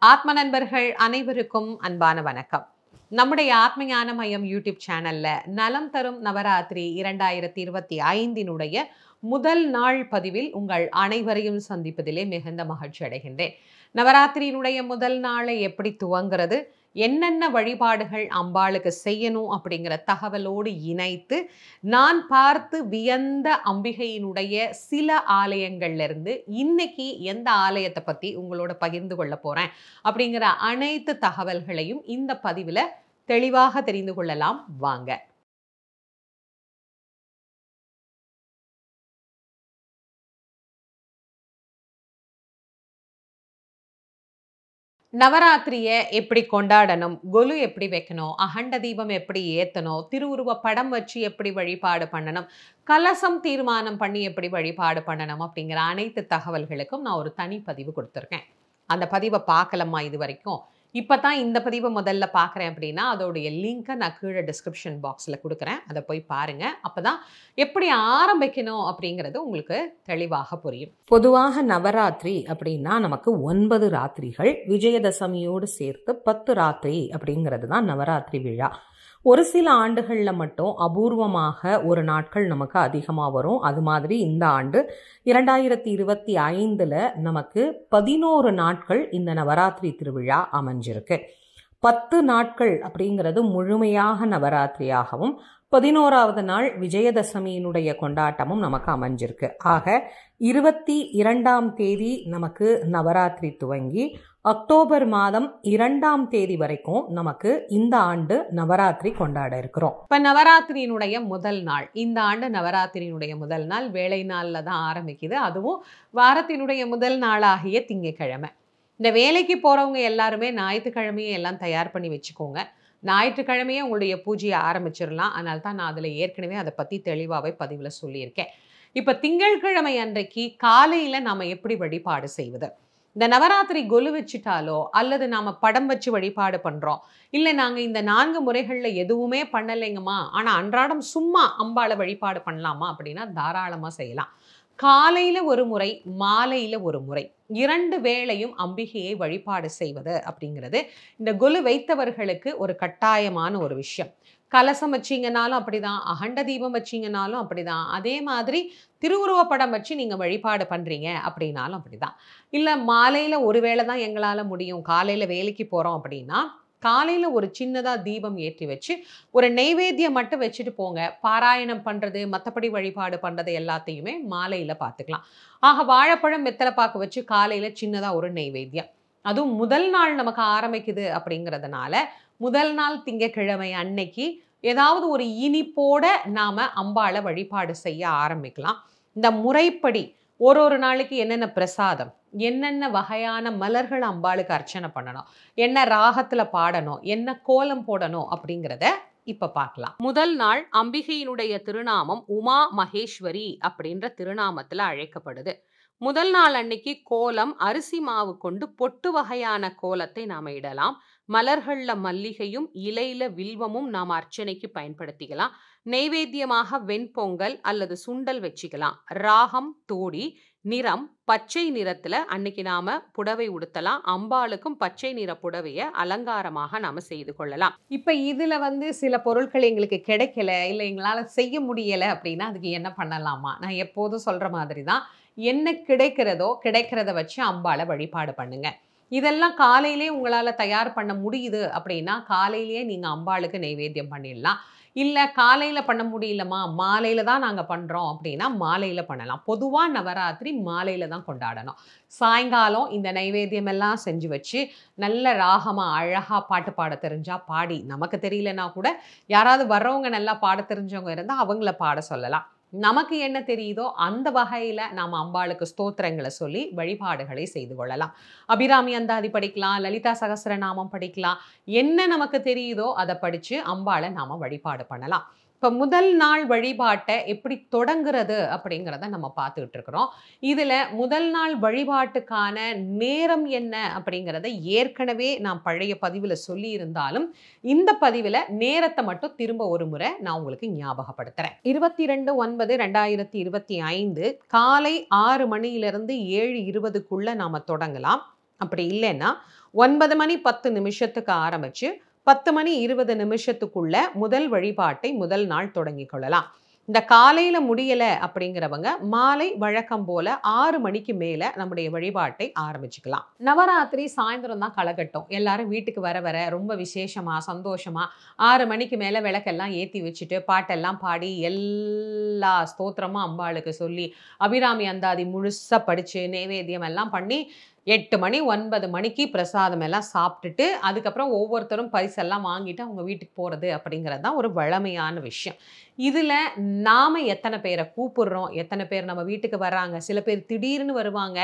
ஆத்ம நண்பர்கள் அனைவருக்கும் அன்பான வணக்கம். நம்முடைய ஆத்ம ஞான மையம் யூடியூப் சேனல்ல நலம் தரும் நவராத்திரி 2025 முதல் நாள் பதிவில் உங்கள் அனைவரையும் சந்திப்பதிலே மிகுந்த மகிழ்ச்சி அடைகின்றேன். நவராத்திரியினுடைய முதல் நாளை எப்படி துவங்குறது, என்னென்ன வழிபாடுகள் அம்பாளுக்கு செய்யணும் அப்படிங்கிற தகவலோடு இணைத்து நான் பார்த்து வியந்த அம்பிகையினுடைய சில ஆலயங்கள்ல இருந்து இன்னைக்கு எந்த ஆலயத்தை பத்தி உங்களோட பகிர்ந்து கொள்ள போறேன் அப்படிங்கிற அனைத்து தகவல்களையும் இந்த பதிவுல தெளிவாக தெரிந்து கொள்ளலாம் வாங்க. நவராத்திரியை எப்படி கொண்டாடணும், கொலு எப்படி வைக்கணும், அகண்ட தீபம் எப்படி ஏற்றணும், திருவுருவ படம் வச்சு எப்படி வழிபாடு பண்ணணும், கலசம் தீர்மானம் பண்ணி எப்படி வழிபாடு பண்ணணும் அப்படிங்கிற அனைத்து தகவல்களுக்கும் நான் ஒரு தனி பதிவு கொடுத்துருக்கேன். அந்த பதிவை பார்க்கலம்மா இது வரைக்கும், இப்போ தான் இந்த பதிவை முதல்ல பார்க்குறேன் அப்படின்னா அதோடைய லிங்க்கை நான் கீழே டிஸ்கிரிப்ஷன் பாக்ஸில் கொடுக்குறேன். அதை போய் பாருங்கள். அப்போ தான் எப்படி ஆரம்பிக்கணும் அப்படிங்கிறது உங்களுக்கு தெளிவாக புரியும். பொதுவாக நவராத்திரி அப்படின்னா நமக்கு 9 ராத்திரிகள், விஜயதசமியோடு சேர்த்து 10 ராத்திரி அப்படிங்கிறது தான் நவராத்திரி விழா. ஒரு சில ஆண்டுகளில் மட்டும் அபூர்வமாக ஒரு நாட்கள் நமக்கு அதிகமாக வரும். அது மாதிரி இந்த ஆண்டு 2025 நமக்கு 11 நாட்கள் இந்த நவராத்திரி திருவிழா அமைஞ்சிருக்கு. 10 நாட்கள் அப்படிங்கிறது முழுமையாக நவராத்திரியாகவும் 11வது நாள் விஜயதசமியினுடைய கொண்டாட்டமும் நமக்கு அமைஞ்சிருக்கு. ஆக 22ஆம் தேதி நமக்கு நவராத்திரி துவங்கி அக்டோபர் மாதம் 2ஆம் தேதி வரைக்கும் நமக்கு இந்த ஆண்டு நவராத்திரி கொண்டாட இருக்கிறோம். இப்ப நவராத்திரியினுடைய முதல் நாள், இந்த ஆண்டு நவராத்திரியினுடைய முதல் நாள் வேலை நாள்ல தான் ஆரம்பிக்குது. அதுவும் வாரத்தினுடைய முதல் நாளாகிய திங்கட்கிழமை. இந்த வேலைக்கு போறவங்க எல்லாருமே ஞாயிற்றுக்கிழமையே எல்லாம் தயார் பண்ணி வச்சுக்கோங்க. ஞாயிற்றுக்கிழமையே உங்களுடைய பூஜையை ஆரம்பிச்சிடலாம். அதனால தான் நான் அதில் ஏற்கனவே அதை பற்றி தெளிவாகவே பதிவில் சொல்லியிருக்கேன். இப்போ திங்கட்கிழமை அன்றைக்கு காலையில் நாம் எப்படி வழிபாடு செய்வது, இந்த நவராத்திரி கொலு வச்சுட்டாலோ அல்லது நாம் படம் வச்சு வழிபாடு பண்ணுறோம், இல்லை நாங்கள் இந்த 4 முறைகளில் எதுவுமே பண்ணலைங்கம்மா ஆனால் அன்றாடம் சும்மா அம்பாளை வழிபாடு பண்ணலாமா அப்படின்னா தாராளமாக செய்யலாம். காலையில் ஒரு முறை, மாலையில் ஒரு முறை, 2 வேளையும் அம்பிகையை வழிபாடு செய்வது அப்படிங்கிறது இந்த கொலு வைத்தவர்களுக்கு ஒரு கட்டாயமான ஒரு விஷயம். கலசம் வச்சிங்கனாலும் அப்படிதான், அகண்ட தீபம் வச்சிங்கனாலும் அப்படிதான், அதே மாதிரி திருவுருவப்படம் வச்சு நீங்கள் வழிபாடு பண்ணுறீங்க அப்படின்னாலும் அப்படிதான். இல்லை மாலையில் ஒரு வேளை தான் எங்களால் முடியும், காலையில் வேலைக்கு போகிறோம் அப்படின்னா காலையில் ஒரு சின்னதாக தீபம் ஏற்றி வச்சு ஒரு நெய்வேத்தியம் மட்டும் வச்சுட்டு போங்க. பாராயணம் பண்ணுறது மற்றபடி வழிபாடு பண்ணுறது எல்லாத்தையுமே மாலையில் பார்த்துக்கலாம். ஆக வாழைப்பழம் வெத்தலை பாக்கு வச்சு காலையில் சின்னதாக ஒரு நெய்வேத்தியம், அதுவும் முதல் நாள் நமக்கு ஆரம்பிக்குது அப்படிங்கிறதுனால முதல் நாள் திங்கட்கிழமை அன்னைக்கு ஏதாவது ஒரு இனிப்போட நாம் அம்பாளை வழிபாடு செய்ய ஆரம்பிக்கலாம். இந்த முறைப்படி ஒரு நாளைக்கு என்னென்ன பிரசாதம், என்னென்ன வகையான மலர்கள் அம்பாளுக்கு அர்ச்சனை பண்ணணும், என்ன ராகத்தில் பாடணும், என்ன கோலம் போடணும் அப்படிங்கிறத இப்போ பார்க்கலாம். முதல் நாள் அம்பிகையினுடைய திருநாமம் உமா மகேஸ்வரி அப்படின்ற திருநாமத்தில் அழைக்கப்படுது. முதல் நாள் அன்னைக்கு கோலம் அரிசி மாவு கொண்டு பொட்டு வகையான கோலத்தை நாம் இடலாம். மலர்கள்ல மல்லிகையும் இலையில வில்வமும் நாம் அர்ச்சனைக்கு பயன்படுத்திக்கலாம். நெய்வேத்தியமாக வெண்பொங்கல் அல்லது சுண்டல் வச்சுக்கலாம். ராகம் தோடி, நிறம் பச்சை நிறத்துல அன்னைக்கு நாம புடவை உடுத்தலாம். அம்பாளுக்கும் பச்சை நிற புடவைய அலங்காரமாக நாம செய்து கொள்ளலாம். இப்ப இதுல சில பொருட்கள் எங்களுக்கு கிடைக்கல, இல்லை எங்களால செய்ய முடியல அப்படின்னா அதுக்கு என்ன பண்ணலாமா? நான் எப்போதும் சொல்ற மாதிரி தான், என்ன கிடைக்கிறதோ கிடைக்கிறத வச்சு அம்பாளை வழிபாடு பண்ணுங்க. இதெல்லாம் காலையிலே உங்களால் தயார் பண்ண முடியுது அப்படின்னா காலையிலேயே நீங்கள் அம்பாளுக்கு நெய்வேத்தியம் பண்ணிடலாம். இல்லை காலையில் பண்ண முடியலம்மா மாலையில் தான் நாங்கள் பண்ணுறோம் அப்படின்னா மாலையில் பண்ணலாம். பொதுவாக நவராத்திரி மாலையில் தான் கொண்டாடணும். சாயங்காலம் இந்த நைவேத்தியம் எல்லாம் செஞ்சு வச்சு நல்ல ராகமாக அழகாக பாட்டு பாட தெரிஞ்சா பாடி, நமக்கு தெரியலனா கூட யாராவது வர்றவங்க நல்லா பாட தெரிஞ்சவங்க இருந்தால் அவங்கள பாட சொல்லலாம். நமக்கு என்ன தெரியுதோ அந்த வகையில் நாம் அம்பாளுக்கு ஸ்தோத்திரங்களை சொல்லி வழிபாடுகளை செய்து கொள்ளலாம். அபிராமி அந்தாதி படிக்கலாம், லலிதா சகஸ்ரநாமம் படிக்கலாம், என்ன நமக்கு தெரியுதோ அதை படித்து அம்பாளை நாம் வழிபாடு பண்ணலாம். இப்போ முதல் நாள் வழிபாட்டை எப்படி தொடங்குறது அப்படிங்கிறத நம்ம பார்த்துக்கிட்டு இருக்கிறோம். இதில் முதல் நாள் வழிபாட்டுக்கான நேரம் என்ன அப்படிங்கிறத ஏற்கனவே நான் பழைய பதிவில் சொல்லியிருந்தாலும் இந்த பதிவில் நேரத்தை மட்டும் திரும்ப ஒரு முறை நான் உங்களுக்கு ஞாபகப்படுத்துகிறேன். 22/9/2025 காலை 6 மணியிலிருந்து 7:20க்குள்ளே நாம் தொடங்கலாம். அப்படி இல்லைன்னா 9 மணி 10 நிமிஷத்துக்கு ஆரம்பிச்சு 10 மணி 20 நிமிஷத்துக்குள்ள முதல் வழிபாட்டை முதல் நாள் தொடங்கிக் கொள்ளலாம். இந்த காலையில முடியல அப்படிங்கிறவங்க மாலை வழக்கம் போல 6 மணிக்கு மேல நம்முடைய வழிபாட்டை ஆரம்பிச்சுக்கலாம். நவராத்திரி சாயந்தரம் தான் களகட்டும். எல்லாரும் வீட்டுக்கு வர வர ரொம்ப விசேஷமா சந்தோஷமா 6 மணிக்கு மேல விளக்கெல்லாம் ஏத்தி வச்சுட்டு பாட்டெல்லாம் பாடி எல்லா ஸ்தோத்திரமும் அம்பாளுக்கு சொல்லி அபிராமி அந்தாதி முழுசா படிச்சு நைவேத்தியம் எல்லாம் பண்ணி 8 மணி 9 மணிக்கு பிரசாதம் எல்லாம் சாப்பிட்டுட்டு அதுக்கப்புறம் ஒவ்வொருத்தரும் பரிசெல்லாம் வாங்கிட்டு அவங்க வீட்டுக்கு போகிறது அப்படிங்கிறது தான் ஒரு வழமையான விஷயம். இதில் நாம் எத்தனை பேரை கூப்பிடுறோம், எத்தனை பேர் நம்ம வீட்டுக்கு வர்றாங்க, சில பேர் திடீர்னு வருவாங்க.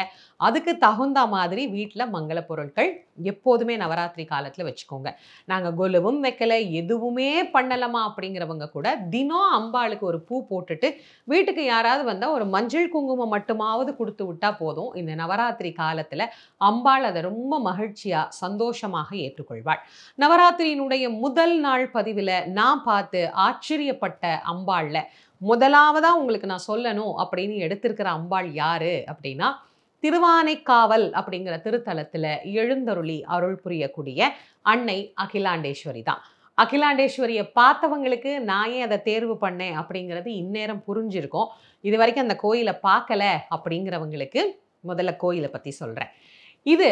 அதுக்கு தகுந்த மாதிரி வீட்டில் மங்கள பொருட்கள் எப்போதுமே நவராத்திரி காலத்தில் வச்சுக்கோங்க. நாங்கள் கொலுவும் வைக்கலை எதுவுமே பண்ணலாமா அப்படிங்கிறவங்க கூட தினம் அம்பாளுக்கு ஒரு பூ போட்டுட்டு வீட்டுக்கு யாராவது வந்தால் ஒரு மஞ்சள் குங்குமம் மட்டுமாவது கொடுத்து விட்டா போதும். இந்த நவராத்திரி காலத்தில் அம்பாள் அதை ரொம்ப மகிழ்ச்சியாக சந்தோஷமாக ஏற்றுக்கொள்வாள். நவராத்திரியினுடைய முதல் நாள் பதிவில் நான் பார்த்து ஆச்சரியப்பட்ட அம்பாள்ல முதலாவதா உங்களுக்கு நான் சொல்லணும் அப்படின்னு எடுத்திருக்கிற அம்பாள் யாரு அப்படின்னா, திருவானைக்காவல் அப்படிங்கிற திருத்தலத்துல எழுந்தருளி அருள் புரியக்கூடிய அன்னை அகிலாண்டேஸ்வரி தான். அகிலாண்டேஸ்வரியை பார்த்தவங்களுக்கு நான் ஏன் அதை தேர்வு பண்ணேன் அப்படிங்கிறது இந்நேரம் புரிஞ்சிருக்கும். இது வரைக்கும் அந்த கோயிலை பார்க்கல அப்படிங்கிறவங்களுக்கு முதல்ல கோயிலை பத்தி சொல்றேன். இது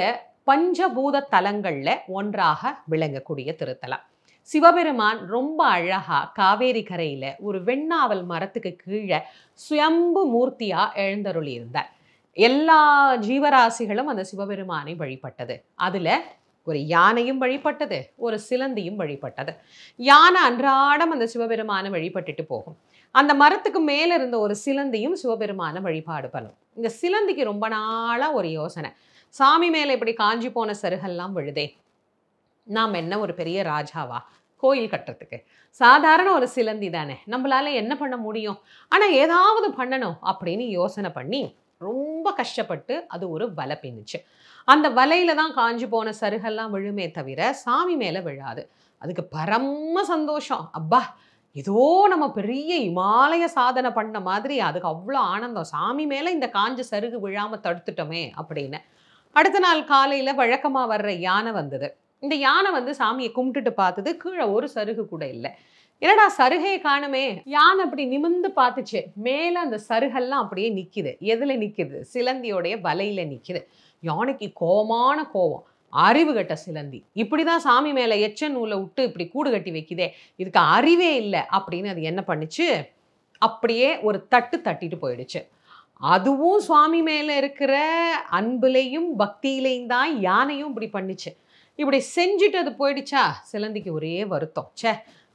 பஞ்சபூத தலங்கள்ல ஒன்றாக விளங்கக்கூடிய திருத்தலம். சிவபெருமான் ரொம்ப அழகா காவேரி கரையில ஒரு வெண்ணாவல் மரத்துக்கு கீழே சுயம்பு மூர்த்தியா எழுந்தருளி இருந்தார். எல்லா ஜீவராசிகளும் அந்த சிவபெருமானை வழிபட்டது. அதுல ஒரு யானையும் வழிபட்டது, ஒரு சிலந்தியும் வழிபட்டது. யானை அன்றாடம் அந்த சிவபெருமானை வழிபட்டுட்டு போகும். அந்த மரத்துக்கு மேல இருந்த ஒரு சிலந்தியும் சிவபெருமானை வழிபாடு பண்ணும். இந்த சிலந்திக்கு ரொம்ப நாளா ஒரு யோசனை, சாமி மேல இப்படி காஞ்சி போன சருகெல்லாம் விழுதே, நாம் என்ன ஒரு பெரிய ராஜாவா கோயில் கட்டுறதுக்கு? சாதாரண ஒரு சிலந்தி தானே, நம்மளால என்ன பண்ண முடியும்? ஆனால் ஏதாவது பண்ணணும் அப்படின்னு யோசனை பண்ணி ரொம்ப கஷ்டப்பட்டு அது ஒரு வலை பின்னுச்சு. அந்த வலையில தான் காஞ்சி போன சருகெல்லாம் விழுமே தவிர சாமி மேலே விழாது. அதுக்கு பரம சந்தோஷம். அப்பா, ஏதோ நம்ம பெரிய இமாலய சாதனை பண்ண மாதிரி அதுக்கு அவ்வளோ ஆனந்தம், சாமி மேலே இந்த காஞ்ச சருகு விழாமல் தடுத்துட்டோமே அப்படின்னு. அடுத்த நாள் காலையில் வழக்கமாக வர்ற யானை வந்தது. இந்த யானை வந்து சாமியை கும்பிட்டுட்டு பார்த்தது, கீழே ஒரு சருகு கூட இல்லை. என்னடா சருகே காணுமே, யானை அப்படி நிமிர்ந்து பார்த்துச்சு. மேலே அந்த சருகெல்லாம் அப்படியே நிற்கிது. எதில் நிற்கிது? சிலந்தியோடைய வலையில் நிற்கிது. யானைக்கு கோபமான கோபம், அறிவு கட்ட சிலந்தி, இப்படி தான் சாமி மேலே எச்ச நூலை விட்டு இப்படி கூடு கட்டி வைக்குதே, இதுக்கு அறிவே இல்லை அப்படின்னு அது என்ன பண்ணுச்சு, அப்படியே ஒரு தட்டிட்டு போயிடுச்சு. அதுவும் சுவாமி மேலே இருக்கிற அன்புலையும் பக்தியிலையும் தான் யானையும் இப்படி பண்ணிச்சு. இப்படி செஞ்சுட்டு அது போயிடுச்சா, சிலந்திக்கு ஒரே வருத்தம். ச்சே,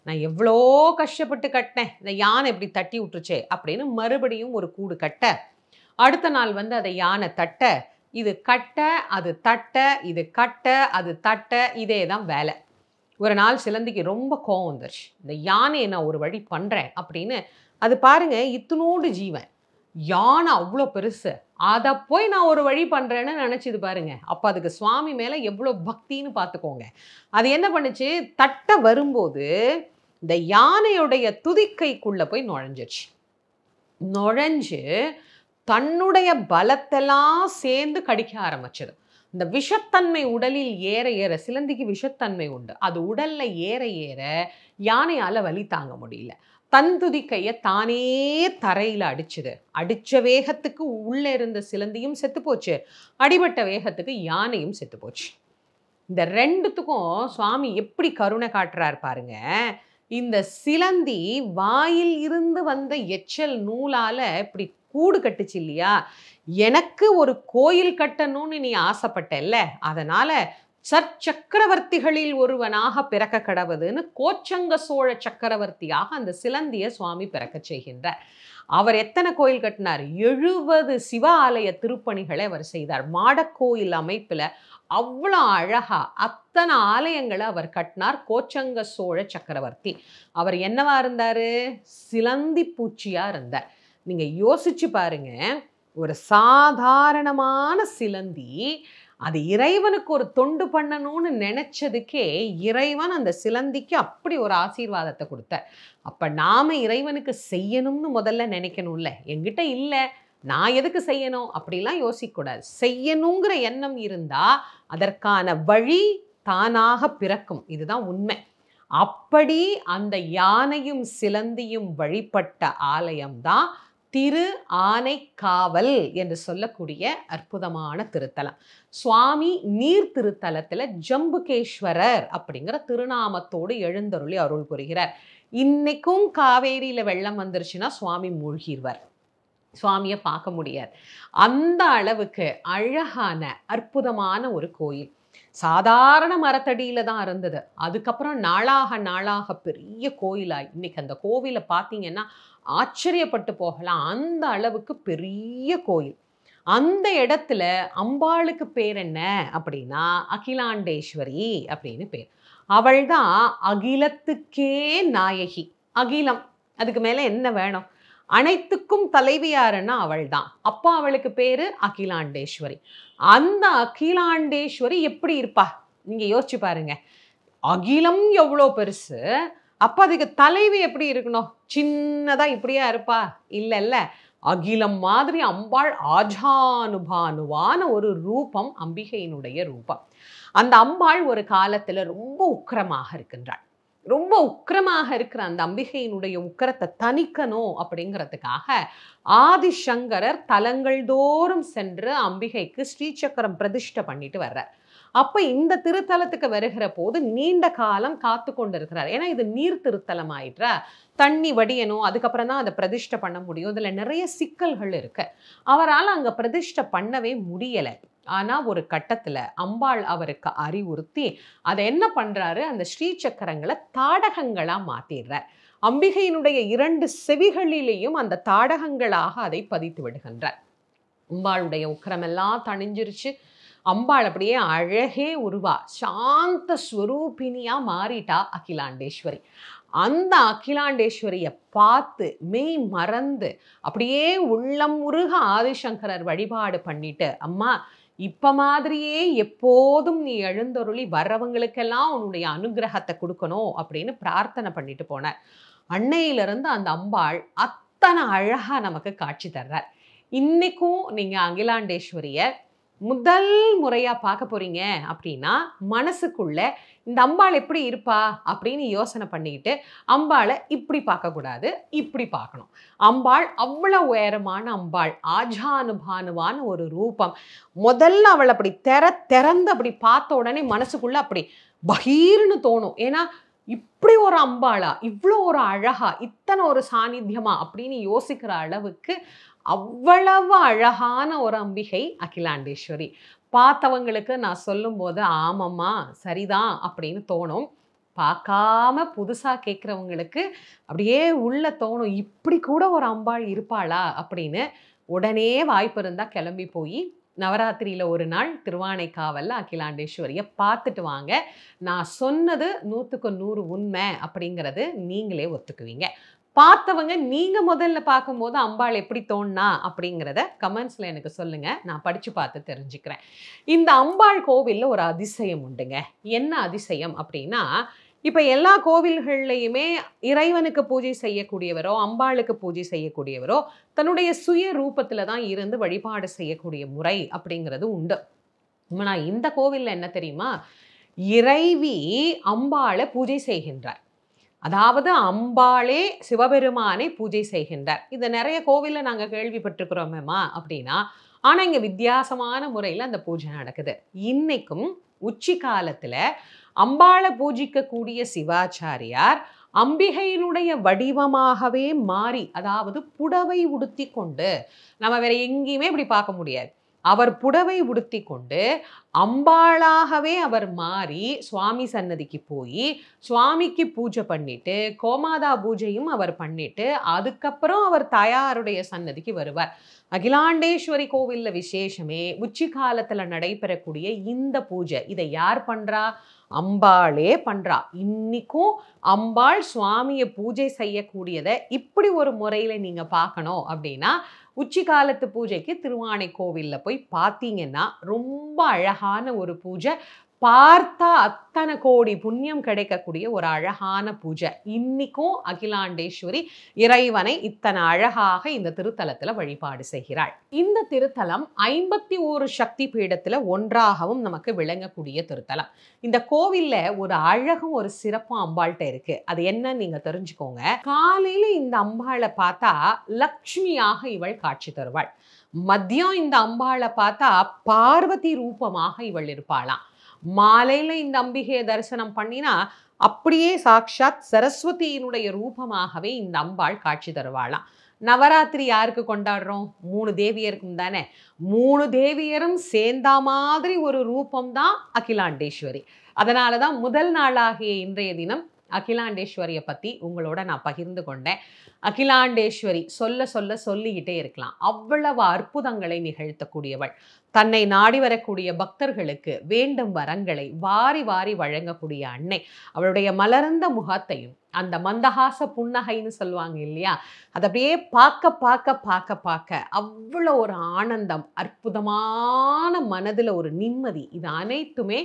நான் எவ்வளோ கஷ்டப்பட்டு கட்டினேன், இந்த யானை இப்படி தட்டி விட்டுருச்சே அப்படின்னு மறுபடியும் ஒரு கூடு கட்ட, அடுத்த நாள் வந்து அதை யானை தட்ட, இது கட்ட அது தட்ட, இது கட்ட அது தட்ட, இதே தான் வேலை. ஒரு நாள் சிலந்திக்கு ரொம்ப கோவம் வந்துருச்சு. இந்த யானையை நான் ஒரு வழி பண்ணுறேன் அப்படின்னு. அது பாருங்க, இத்தினோடு ஜீவன், யானை அவ்வளோ பெருசு, அதை போய் நான் ஒரு வழி பண்ணுறேன்னு நினச்சிது பாருங்க. அப்போ அதுக்கு சுவாமி மேலே எவ்வளோ பக்தின்னு பார்த்துக்கோங்க. அது என்ன பண்ணுச்சு, தட்ட வரும்போது இந்த யானையுடைய துதிக்கைக்குள்ளே போய் நுழைஞ்சிருச்சு. நுழைஞ்சு தன்னுடைய பலத்தெல்லாம் சேர்ந்து கடிக்க ஆரம்பிச்சது. இந்த விஷத்தன்மை உடலில் ஏற ஏற, சிலந்திக்கு விஷத்தன்மை உண்டு, அது உடல்ல ஏற ஏற யானையால் வலி தாங்க முடியல. தன் துதிக்கையை தானே தரையில் அடிச்சுது. அடித்த வேகத்துக்கு உள்ளே இருந்த சிலந்தியும் செத்து போச்சு, அடிபட்ட வேகத்துக்கு யானையும் செத்து போச்சு. இந்த ரெண்டுத்துக்கும் சுவாமி எப்படி கருணை காட்டுறார் பாருங்க. இந்த சிலந்தி வாயில் இருந்து வந்த எச்சல் நூலால இப்படி கூடு கட்டுச்சு இல்லையா, எனக்கு ஒரு கோயில் கட்டணும்னு நீ ஆசைப்பட்டல்ல, அதனால சக்கரவர்த்திகளில் ஒருவனாக பிறக்க கடவுதுன்னு கோச்சங்க சோழ சக்கரவர்த்தியாக அந்த சிலந்திய சுவாமி பிறக்க செய்கின்றார். அவர் எத்தனை கோயில் கட்டினார்? 70 சிவ ஆலய திருப்பணிகளை அவர் செய்தார். மாடக்கோயில் அமைப்புல அவ்வளோ அழகா அத்தனை ஆலயங்களை அவர் கட்டினார். கோச்சங்க சோழ சக்கரவர்த்தி. அவர் என்னவா இருந்தாரு? சிலந்தி பூச்சியா இருந்தார். நீங்க யோசிச்சு பாருங்க, ஒரு சாதாரணமான சிலந்தி அது இறைவனுக்கு ஒரு தொண்டு பண்ணணும்னு நினைச்சதுக்கே இறைவன் அந்த சிலந்திக்கு அப்படி ஒரு ஆசீர்வாதத்தை கொடுத்தார். அப்ப நாம இறைவனுக்கு செய்யணும்னு முதல்ல நினைக்கணும்ல. என்கிட்ட இல்லை, நான் எதுக்கு செய்யணும் அப்படிலாம் யோசிக்கக்கூடாது. செய்யணுங்கிற எண்ணம் இருந்தா அதற்கான வழி தானாக பிறக்கும். இதுதான் உண்மை. அப்படி அந்த யானையும் சிலந்தியும் வழிபட்ட ஆலயம்தான் திரு ஆனைக்காவல் என்று சொல்லக்கூடிய அற்புதமான திருத்தலம். சுவாமி நீர் திருத்தலத்துல ஜம்புகேஸ்வரர் அப்படிங்கிற திருநாமத்தோடு எழுந்தருளி அருள் புரிகிறார். இன்னைக்கும் காவேரியில வெள்ளம் வந்துருச்சுன்னா சுவாமி மூழ்கிடுவார். சுவாமியை பார்க்க முடியாது. அந்த அளவுக்கு அழகான அற்புதமான ஒரு கோயில். சாதாரண மரத்தடியில தான் இருந்தது. அதுக்கப்புறம் நாளாக நாளாக பெரிய கோயிலாய் இன்னைக்கு அந்த கோவிலை பார்த்தீங்கன்னா ஆச்சரியப்பட்டு போகலாம். அந்த அளவுக்கு பெரிய கோயில். அந்த இடத்துல அம்பாளுக்கு பேர் என்ன அப்படின்னா அகிலாண்டேஸ்வரி அப்படின்னு பேர். அவள் தான் அகிலத்துக்கே நாயகி. அகிலம், அதுக்கு மேல என்ன வேணும்? அனைத்துக்கும் தலைவி யாருன்னா அவள் தான். அப்போ அவளுக்கு பேரு அகிலாண்டேஸ்வரி. அந்த அகிலாண்டேஸ்வரி எப்படி இருப்பா நீங்க யோசிச்சு பாருங்க. அகிலம் எவ்வளோ பெருசு, அப்ப அதுக்கு தலைவி எப்படி இருக்கணும்? சின்னதா இப்படியா இருப்பா? இல்ல. அகிலம் மாதிரி அம்பாள் ஆஜானுபானுவான ஒரு ரூபம் அம்பிகையினுடைய ரூபம். அந்த அம்பாள் ஒரு காலத்துல ரொம்ப உக்கிரமாக இருக்கின்றாள். ரொம்ப உக்கிரமாக இருக்கிற அந்த அம்பிகையினுடைய உக்கிரத்தை தணிக்கணும் அப்படிங்கிறதுக்காக ஆதிசங்கரர் தலங்கள் தோறும் சென்று அம்பிகைக்கு ஸ்ரீசக்கரம் பிரதிஷ்டை பண்ணிட்டு வர்றார். அப்ப இந்த திருத்தலத்துக்கு வருகிற போது நீண்ட காலம் காத்து கொண்டு இருக்கிறார். ஏன்னா இது நீர் திருத்தலம் ஆயிட்டா, தண்ணி வடியணும், அதுக்கப்புறம் தான் அதை பிரதிஷ்டை பண்ண முடியும். இதுல நிறைய சிக்கல்கள் இருக்கு. அவரால் அங்க பிரதிஷ்டை பண்ணவே முடியல. ஆனா ஒரு கட்டத்துல அம்பாள் அவருக்கு அறிவுறுத்தி அதை என்ன பண்றாரு, அந்த ஸ்ரீசக்கரங்களை தாடகங்களா மாத்திடுறார். அம்பிகையினுடைய 2 செவிகளிலேயும் அந்த தாடகங்களாக அதை பதித்து விடுகின்றார். அம்பாளுடைய உக்கிரமெல்லாம் தணிஞ்சிருச்சு. அம்பாள் அப்படியே அழகே உருவா சாந்த ஸ்வரூபினியா மாறிட்டா அகிலாண்டேஸ்வரி. அந்த அகிலாண்டேஸ்வரியை பார்த்து மெய் மறந்து அப்படியே உள்ளம் உருக ஆதிசங்கரர் வழிபாடு பண்ணிட்டு, அம்மா இப்ப மாதிரியே எப்போதும் நீ எழுந்தருளி வர்றவங்களுக்கெல்லாம் உன்னுடைய அனுகிரகத்தை கொடுக்கணும் அப்படின்னு பிரார்த்தனை பண்ணிட்டு போனார். அன்னையிலிருந்து அந்த அம்பாள் அத்தனை அழகா நமக்கு காட்சி தர்றார். இன்னைக்கும் நீங்க அகிலாண்டேஸ்வரிய முதல் முறையா பார்க்க போறீங்க அப்படின்னா மனசுக்குள்ள இந்த அம்பாள் எப்படி இருப்பா அப்படின்னு யோசனை பண்ணிக்கிட்டு அம்பாளை இப்படி பார்க்கக்கூடாது, இப்படி பார்க்கணும். அம்பாள் அவ்வளவு உயரமான அம்பாள், ஆஜானுபானுவான ஒரு ரூபம். முதல்ல அவள் அப்படி திறந்து அப்படி பார்த்த உடனே மனசுக்குள்ள அப்படி பகீர்னு தோணும். ஏன்னா இப்படி ஒரு அம்பாளா, இவ்வளோ ஒரு அழகா, இத்தனை ஒரு சாநித்தியமா அப்படின்னு யோசிக்கிற அளவுக்கு அவ்வளவு அழகான ஒரு அம்பிகை அகிலாண்டேஸ்வரி. பார்த்தவங்களுக்கு நான் சொல்லும் போது ஆமாம்மா சரிதான் அப்படின்னு தோணும். பார்க்காம புதுசா கேட்குறவங்களுக்கு அப்படியே உள்ள தோணும், இப்படி கூட ஒரு அம்பாள் இருப்பாளா அப்படின்னு. உடனே வாய்ப்பு இருந்தா கிளம்பி போய் நவராத்திரியில ஒரு நாள் திருவானைக்காவல்ல அகிலாண்டேஸ்வரியை பார்த்துட்டு வாங்க. நான் சொன்னது 100க்கு 100 உண்மை அப்படிங்கிறது நீங்களே ஒத்துக்குவீங்க. பார்த்தவங்க நீங்க முதல்ல பார்க்கும்போது அம்பாள் எப்படி தோணுனா அப்படிங்கிறத கமெண்ட்ஸ்ல எனக்கு சொல்லுங்க, நான் படிச்சு பார்த்து தெரிஞ்சுக்கிறேன். இந்த அம்பாள் கோவில்ல ஒரு அதிசயம் உண்டுங்க. என்ன அதிசயம் அப்படின்னா, இப்ப எல்லா கோவில்கள்லையுமே இறைவனுக்கு பூஜை செய்யக்கூடியவரோ அம்பாளுக்கு பூஜை செய்யக்கூடியவரோ தன்னுடைய சுய ரூபத்துல தான் இருந்து வழிபாடு செய்யக்கூடிய முறை அப்படிங்கிறது உண்டு. நான் இந்த கோவில்ல என்ன தெரியுமா, இறைவி அம்பாளை பூஜை செய்கின்றார். அதாவது அம்பாளே சிவபெருமானை பூஜை செய்கின்றார். இதை நிறைய கோவில்ல நாங்கள் கேள்விப்பட்டிருக்கிறோமேம்மா அப்படின்னா, ஆனால் இங்கே வித்தியாசமான முறையில் அந்த பூஜை நடக்குது. இன்னைக்கும் உச்சி காலத்தில் அம்பாளை பூஜிக்கக்கூடிய சிவாச்சாரியார் அம்பிகையினுடைய வடிவமாகவே மாறி, அதாவது புடவை உடுத்தி கொண்டு, நம்ம வேற எங்கேயுமே இப்படி பார்க்க முடியாது, அவர் புடவை உடுத்தி கொண்டு அம்பாளாகவே அவர் மாறி சுவாமி சன்னதிக்கு போய் சுவாமிக்கு பூஜை பண்ணிட்டு கோமாதா பூஜையும் அவர் பண்ணிட்டு அதுக்கப்புறம் அவர் தாயாருடைய சன்னதிக்கு வருவார். அகிலாண்டேஸ்வரி கோவில்ல விசேஷமே உச்சி காலத்துல நடைபெறக்கூடிய இந்த பூஜை. இதை யார் பண்றா? அம்பாளே பண்றா. இன்னைக்கும் அம்பாள் சுவாமியை பூஜை செய்யக்கூடியதை இப்படி ஒரு முறையில நீங்க பார்க்கணும் அப்படின்னா உச்சி காலத்து பூஜைக்கு திருவானைக்கோவில்ல போய் பார்த்தீங்கன்னா ரொம்ப அழகான ஒரு பூஜை. பார்த்தா அத்தனை கோடி புண்ணியம் கிடைக்கக்கூடிய ஒரு அழகான பூஜை. இன்னைக்கும் அகிலாண்டேஸ்வரி இறைவனை இத்தனை அழகாக இந்த திருத்தலத்துல வழிபாடு செய்கிறாள். இந்த திருத்தலம் 51 சக்தி பீடத்துல ஒன்றாகவும் நமக்கு விளங்கக்கூடிய திருத்தலம். இந்த கோவில்ல ஒரு அழகும் ஒரு சிறப்பும் அம்பாள்கிட்ட இருக்கு. அது என்னன்னு நீங்க தெரிஞ்சுக்கோங்க. காலையில இந்த அம்பாளை பார்த்தா லக்ஷ்மியாக இவள் காட்சி தருவாள். மதியம் இந்த அம்பாளை பார்த்தா பார்வதி ரூபமாக இவள் இருப்பாளாம். மாலையில இந்த அம்பிகையை தரிசனம் பண்ணினா அப்படியே சாக்ஷாத் சரஸ்வதியினுடைய ரூபமாகவே இந்த அம்பாள் காட்சி தருவாளாம். நவராத்திரி யாருக்கு கொண்டாடுறோம்? 3 தேவியருக்கும் தானே. 3 தேவியரும் சேர்ந்த மாதிரி ஒரு ரூபம் தான் அகிலாண்டேஸ்வரி. அதனாலதான் முதல் நாளாகிய இன்றைய தினம் அகிலாண்டேஸ்வரியை பத்தி உங்களோட நான் பகிர்ந்து கொண்டேன். அகிலாண்டேஸ்வரி சொல்லிக்கிட்டே இருக்கலாம். அவ்வளவு அற்புதங்களை நிகழ்த்தக்கூடியவள். தன்னை நாடி வரக்கூடிய பக்தர்களுக்கு வேண்டும் வரங்களை வாரி வாரி வழங்கக்கூடிய அன்னை. அவளுடைய மலர்ந்த முகத்தையும் அந்த மந்தஹாச புன்னகைன்னு சொல்லுவாங்க இல்லையா, அது அப்படியே பார்க்க அவ்வளோ ஒரு ஆனந்தம், அற்புதமான மனதில் ஒரு நிம்மதி, இது அனைத்துமே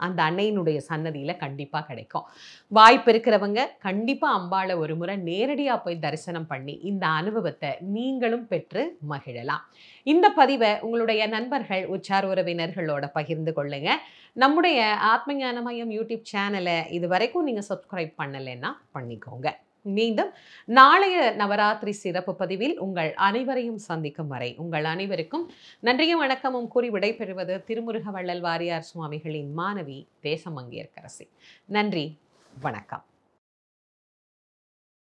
அந்த அன்னையினுடைய சன்னதியில கண்டிப்பா கிடைக்கும். வாய்ப்பு இருக்கிறவங்க கண்டிப்பா அம்பாளை ஒரு முறை நேரடியா போய் தரிசனம் பண்ணி இந்த அனுபவத்தை நீங்களும் பெற்று மகிழலாம். இந்த பதிவை உங்களுடைய நண்பர்கள், உற்றார் உறவினர்களோட பகிர்ந்து கொள்ளுங்க. நம்முடைய ஆத்மஞான மையம் யூடியூப் சேனலை இது வரைக்கும் நீங்க சப்ஸ்கிரைப் பண்ணலைன்னா பண்ணிக்கோங்க. மீண்டும் நாளைய நவராத்திரி சிறப்பு பதிவில் உங்கள் அனைவரையும் சந்திக்கும் வரை உங்கள் அனைவருக்கும் நன்றியும் வணக்கமும் கூறி விடைபெறுவது திருமுருக வள்ளல் வாரியார் சுவாமிகளின் மாணவி தேசமங்கையர்க்கரசி. நன்றி, வணக்கம்.